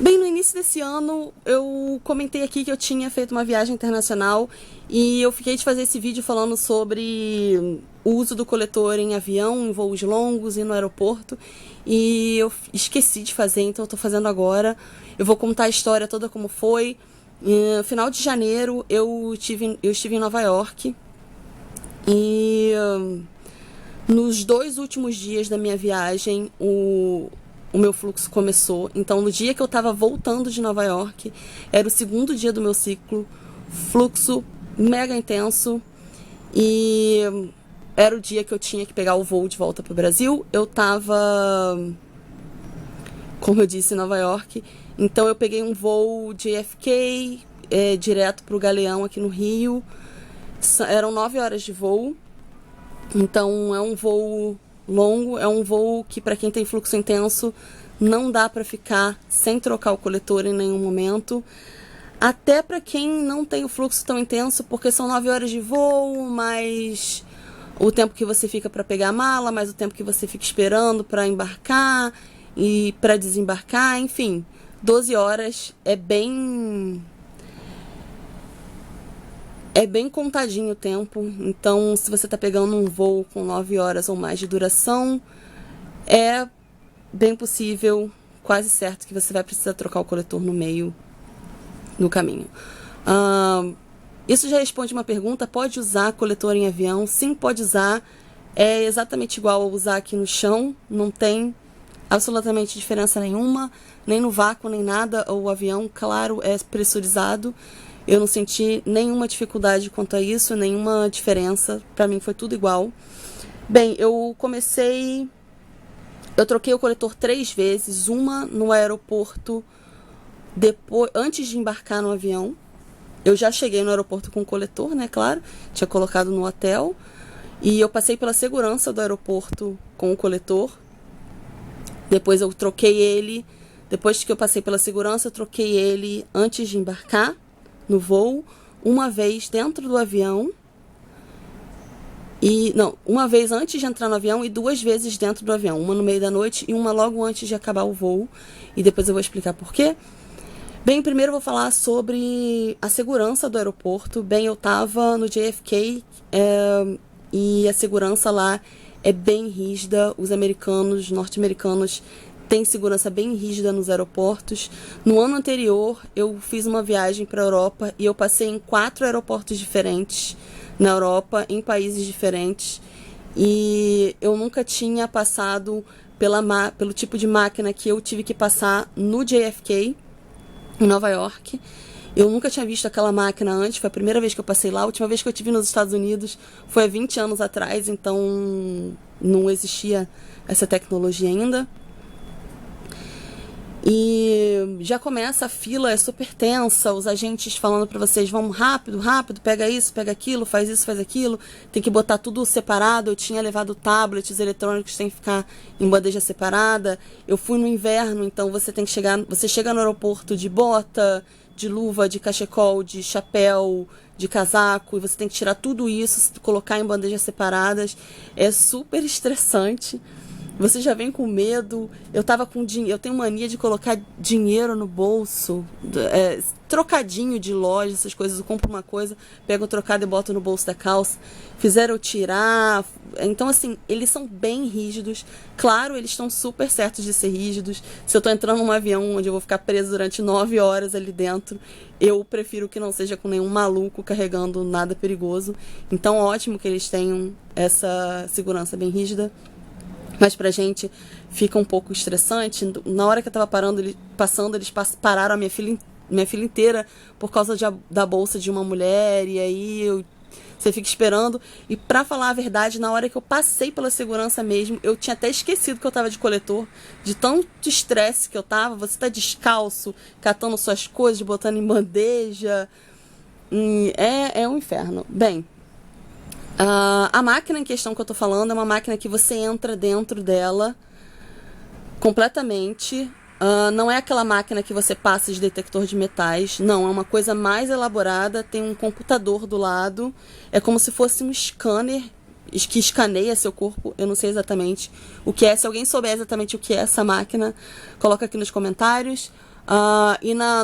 Bem, no início desse ano, eu comentei aqui que eu tinha feito uma viagem internacional e eu fiquei de fazer esse vídeo falando sobre o uso do coletor em avião, em voos longos e no aeroporto. E eu esqueci de fazer, então eu tô fazendo agora. Eu vou contar a história toda como foi. No final de janeiro, eu estive em Nova York e nos 2 últimos dias da minha viagem, o meu fluxo começou. Então, no dia que eu estava voltando de Nova York, era o segundo dia do meu ciclo, fluxo mega intenso, e era o dia que eu tinha que pegar o voo de volta para o Brasil. Eu estava, como eu disse, em Nova York, então eu peguei um voo de JFK direto para o Galeão aqui no Rio. Eram 9 horas de voo, então é um voo longo, é um voo que para quem tem fluxo intenso não dá para ficar sem trocar o coletor em nenhum momento. Até para quem não tem o fluxo tão intenso, porque são 9 horas de voo, mais o tempo que você fica para pegar a mala, mais o tempo que você fica esperando para embarcar e para desembarcar, enfim, 12 horas é bem contadinho o tempo. Então, se você está pegando um voo com 9 horas ou mais de duração, é bem possível, quase certo, que você vai precisar trocar o coletor no meio, no caminho. Isso já responde uma pergunta: pode usar coletor em avião? Sim, pode usar. É exatamente igual a usar aqui no chão, não tem absolutamente diferença nenhuma, nem no vácuo, nem nada. O avião, claro, é pressurizado. Eu não senti nenhuma dificuldade quanto a isso, nenhuma diferença. Pra mim foi tudo igual. Bem, eu troquei o coletor 3 vezes. Uma no aeroporto, antes de embarcar no avião. Eu já cheguei no aeroporto com o coletor, né, claro. Tinha colocado no hotel. E eu passei pela segurança do aeroporto com o coletor. Depois eu troquei ele. Depois que eu passei pela segurança, eu troquei ele antes de embarcar no voo, uma vez dentro do avião, uma vez antes de entrar no avião e 2 vezes dentro do avião, uma no meio da noite e uma logo antes de acabar o voo, e depois eu vou explicar por quê. Bem, primeiro eu vou falar sobre a segurança do aeroporto. Bem, eu tava no JFK e a segurança lá é bem rígida. Os norte-americanos, tem segurança bem rígida nos aeroportos. No ano anterior, eu fiz uma viagem para a Europa e eu passei em 4 aeroportos diferentes na Europa, em países diferentes. E eu nunca tinha passado pelo tipo de máquina que eu tive que passar no JFK, em Nova York. Eu nunca tinha visto aquela máquina antes, foi a primeira vez que eu passei lá. A última vez que eu estive nos Estados Unidos foi há 20 anos atrás, então não existia essa tecnologia ainda. E já começa a fila, é super tensa, os agentes falando para vocês: vamos rápido, rápido, pega isso, pega aquilo, faz isso, faz aquilo, tem que botar tudo separado. Eu tinha levado tablets eletrônicos, tem que ficar em bandeja separada. Eu fui no inverno, então você chega no aeroporto de bota, de luva, de cachecol, de chapéu, de casaco, e você tem que tirar tudo isso, colocar em bandejas separadas. É super estressante. Você já vem com medo. Eu tenho mania de colocar dinheiro no bolso, trocadinho de loja, essas coisas. Eu compro uma coisa, pego o trocado e boto no bolso da calça. Fizeram eu tirar. Então, assim, eles são bem rígidos. Claro, eles estão super certos de ser rígidos. Se eu tô entrando num avião onde eu vou ficar preso durante 9 horas ali dentro, eu prefiro que não seja com nenhum maluco carregando nada perigoso. Então, ótimo que eles tenham essa segurança bem rígida. Mas pra gente fica um pouco estressante. Na hora que eu tava passando, eles pararam a minha filha inteira por causa da bolsa de uma mulher. E aí você fica esperando. E pra falar a verdade, na hora que eu passei pela segurança mesmo, eu tinha até esquecido que eu tava de coletor. De tanto estresse que eu tava. Você tá descalço, catando suas coisas, botando em bandeja. É um inferno. Bem, a máquina em questão que eu tô falando é uma máquina que você entra dentro dela completamente. Não é aquela máquina que você passa de detector de metais. Não, é uma coisa mais elaborada. Tem um computador do lado. É como se fosse um scanner que escaneia seu corpo. Eu não sei exatamente o que é. Se alguém souber exatamente o que é essa máquina, coloca aqui nos comentários.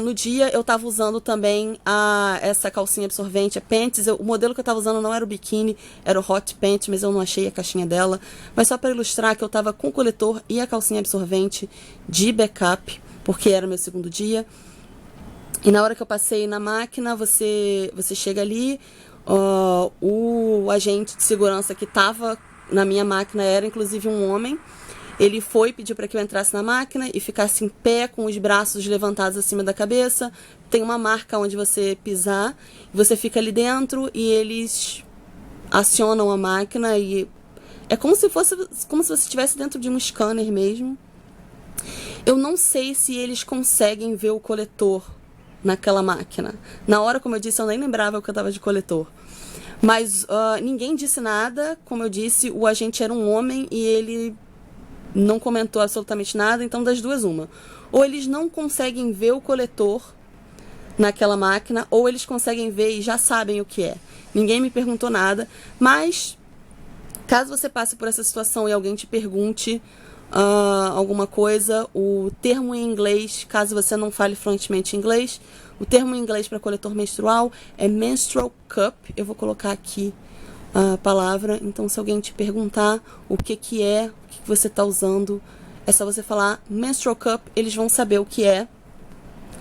No dia eu tava usando também essa calcinha absorvente, a Pants. O modelo que eu tava usando não era o biquíni, era o Hot Pants, mas eu não achei a caixinha dela. Mas só para ilustrar que eu tava com o coletor e a calcinha absorvente de backup, porque era meu segundo dia. E na hora que eu passei na máquina, você chega ali, o agente de segurança que tava na minha máquina era inclusive um homem. Ele foi pedir para que eu entrasse na máquina e ficasse em pé com os braços levantados acima da cabeça. Tem uma marca onde você pisar, você fica ali dentro e eles acionam a máquina e é como se você estivesse dentro de um scanner mesmo. Eu não sei se eles conseguem ver o coletor naquela máquina. Na hora, como eu disse, eu nem lembrava que eu estava de coletor. Mas ninguém disse nada. Como eu disse, o agente era um homem e ele não comentou absolutamente nada, então das duas uma. Ou eles não conseguem ver o coletor naquela máquina, ou eles conseguem ver e já sabem o que é. Ninguém me perguntou nada, mas caso você passe por essa situação e alguém te pergunte alguma coisa, o termo em inglês, caso você não fale fluentemente inglês, o termo em inglês para coletor menstrual é menstrual cup. Eu vou colocar aqui a palavra, então se alguém te perguntar o que é, o que você está usando, é só você falar menstrual cup, eles vão saber o que é.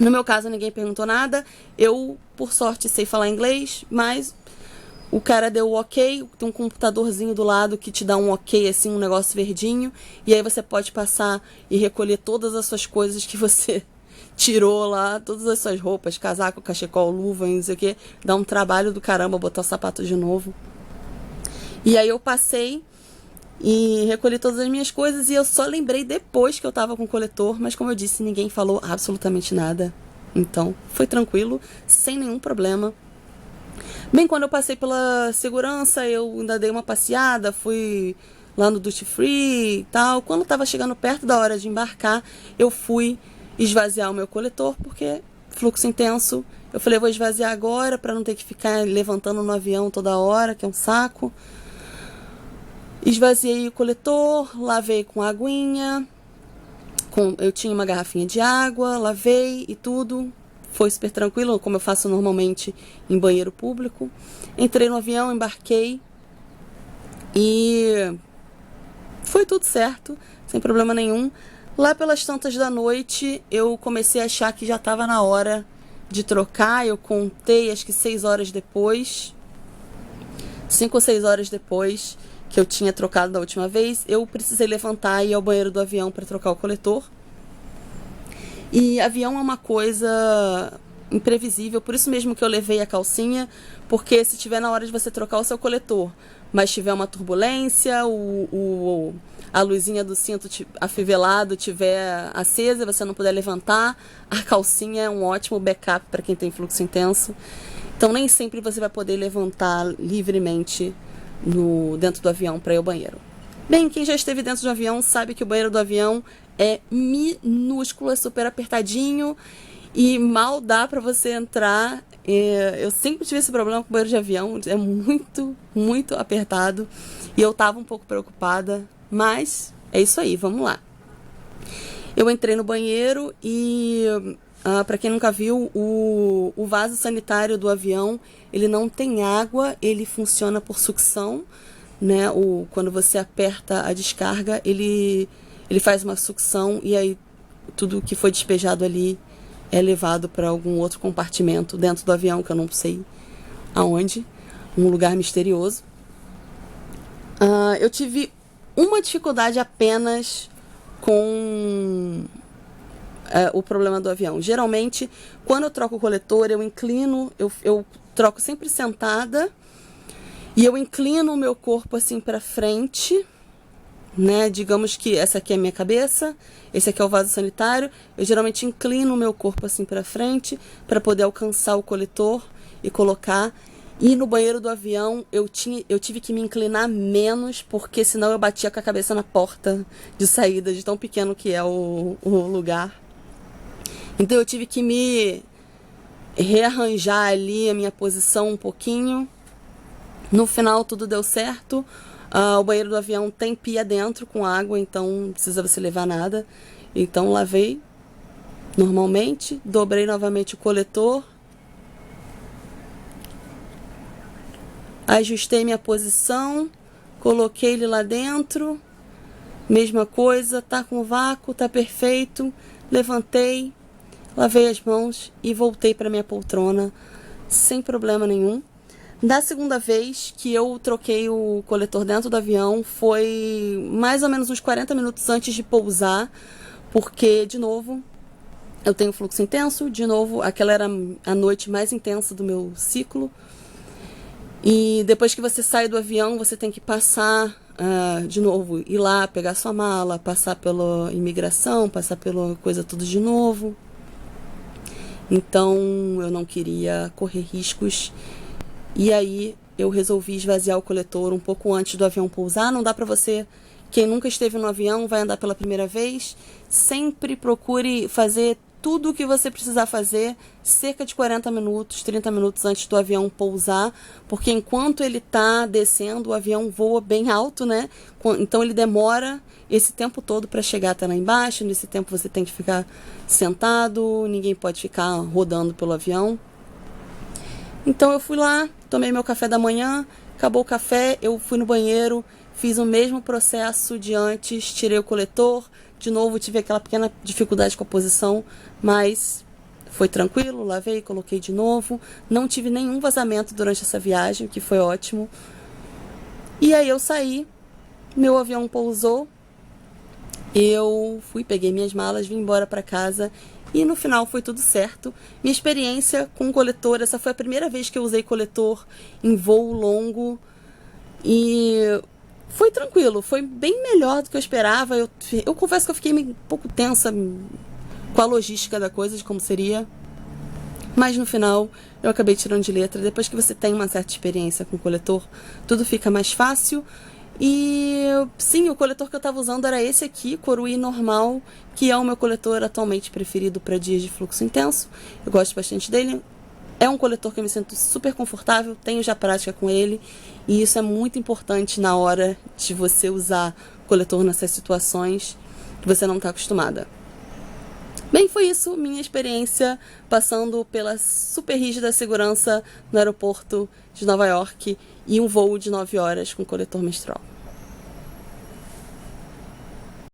No meu caso, ninguém perguntou nada, eu, por sorte, sei falar inglês, mas o cara deu o ok, tem um computadorzinho do lado que te dá um ok, assim, um negócio verdinho, e aí você pode passar e recolher todas as suas coisas que você tirou lá, todas as suas roupas, casaco, cachecol, luva, não sei o que, dá um trabalho do caramba botar o sapato de novo. E aí eu passei e recolhi todas as minhas coisas e eu só lembrei depois que eu tava com o coletor, mas como eu disse, ninguém falou absolutamente nada. Então, foi tranquilo, sem nenhum problema. Bem, quando eu passei pela segurança, eu ainda dei uma passeada, fui lá no Duty Free e tal. Quando tava chegando perto da hora de embarcar, eu fui esvaziar o meu coletor, porque fluxo intenso. Eu falei, vou esvaziar agora para não ter que ficar levantando no avião toda hora, que é um saco. Esvaziei o coletor, lavei com aguinha, eu tinha uma garrafinha de água, lavei e tudo. Foi super tranquilo, como eu faço normalmente em banheiro público. Entrei no avião, embarquei e foi tudo certo, sem problema nenhum. Lá pelas tantas da noite, eu comecei a achar que já estava na hora de trocar. Eu contei, acho que 6 horas depois, 5 ou 6 horas depois que eu tinha trocado da última vez, eu precisei levantar e ir ao banheiro do avião para trocar o coletor. E avião é uma coisa imprevisível, por isso mesmo que eu levei a calcinha, porque se tiver na hora de você trocar o seu coletor, mas tiver uma turbulência, a luzinha do cinto afivelado tiver acesa, você não puder levantar, a calcinha é um ótimo backup para quem tem fluxo intenso. Então nem sempre você vai poder levantar livremente dentro do avião para ir ao banheiro. Bem, quem já esteve dentro do avião sabe que o banheiro do avião é minúsculo, é super apertadinho e mal dá para você entrar. Eu sempre tive esse problema com o banheiro de avião, é muito, muito apertado e eu tava um pouco preocupada, mas é isso aí, vamos lá. Eu entrei no banheiro e para quem nunca viu, o vaso sanitário do avião, ele não tem água, ele funciona por sucção, né? Quando você aperta a descarga, ele faz uma sucção e aí tudo que foi despejado ali é levado para algum outro compartimento dentro do avião, que eu não sei aonde, um lugar misterioso. Eu tive uma dificuldade apenas com o problema do avião. Geralmente, quando eu troco o coletor, eu inclino, eu troco sempre sentada e eu inclino o meu corpo assim para frente, né? Digamos que essa aqui é a minha cabeça, esse aqui é o vaso sanitário. Eu geralmente inclino o meu corpo assim para frente para poder alcançar o coletor e colocar. E no banheiro do avião eu tive que me inclinar menos, porque senão eu batia com a cabeça na porta de saída, de tão pequeno que é o lugar. Então eu tive que me rearranjar ali a minha posição um pouquinho. No final tudo deu certo. O banheiro do avião tem pia dentro com água, então não precisa você levar nada. Então lavei normalmente, dobrei novamente o coletor, ajustei minha posição, coloquei ele lá dentro, mesma coisa, tá com vácuo, tá perfeito, levantei, lavei as mãos e voltei para minha poltrona sem problema nenhum. Da segunda vez que eu troquei o coletor dentro do avião, foi mais ou menos uns 40 minutos antes de pousar, porque, de novo, eu tenho fluxo intenso, de novo, aquela era a noite mais intensa do meu ciclo. E depois que você sai do avião, você tem que passar, de novo, ir lá, pegar sua mala, passar pela imigração, passar pela coisa tudo de novo. Então, eu não queria correr riscos. E aí, eu resolvi esvaziar o coletor um pouco antes do avião pousar. Não dá pra você, quem nunca esteve no avião, vai andar pela primeira vez. Sempre procure fazer tudo o que você precisar fazer cerca de 40 minutos, 30 minutos antes do avião pousar, porque enquanto ele está descendo, o avião voa bem alto, né? Então ele demora esse tempo todo para chegar até lá embaixo. Nesse tempo você tem que ficar sentado, ninguém pode ficar rodando pelo avião. Então eu fui lá, tomei meu café da manhã, acabou o café, eu fui no banheiro, fiz o mesmo processo de antes, tirei o coletor. De novo, tive aquela pequena dificuldade com a posição, mas foi tranquilo, lavei, coloquei de novo. Não tive nenhum vazamento durante essa viagem, o que foi ótimo. E aí eu saí, meu avião pousou, eu fui, peguei minhas malas, vim embora para casa e no final foi tudo certo. Minha experiência com coletor, essa foi a primeira vez que eu usei coletor em voo longo e foi tranquilo, foi bem melhor do que eu esperava. Eu confesso que eu fiquei um pouco tensa com a logística da coisa, de como seria. Mas no final, eu acabei tirando de letra. Depois que você tem uma certa experiência com o coletor, tudo fica mais fácil. E sim, o coletor que eu estava usando era esse aqui, Coruí normal, que é o meu coletor atualmente preferido para dias de fluxo intenso. Eu gosto bastante dele. É um coletor que eu me sinto super confortável, tenho já prática com ele, e isso é muito importante na hora de você usar coletor nessas situações que você não está acostumada. Bem, foi isso, minha experiência passando pela super rígida segurança no aeroporto de Nova York e um voo de 9 horas com coletor menstrual.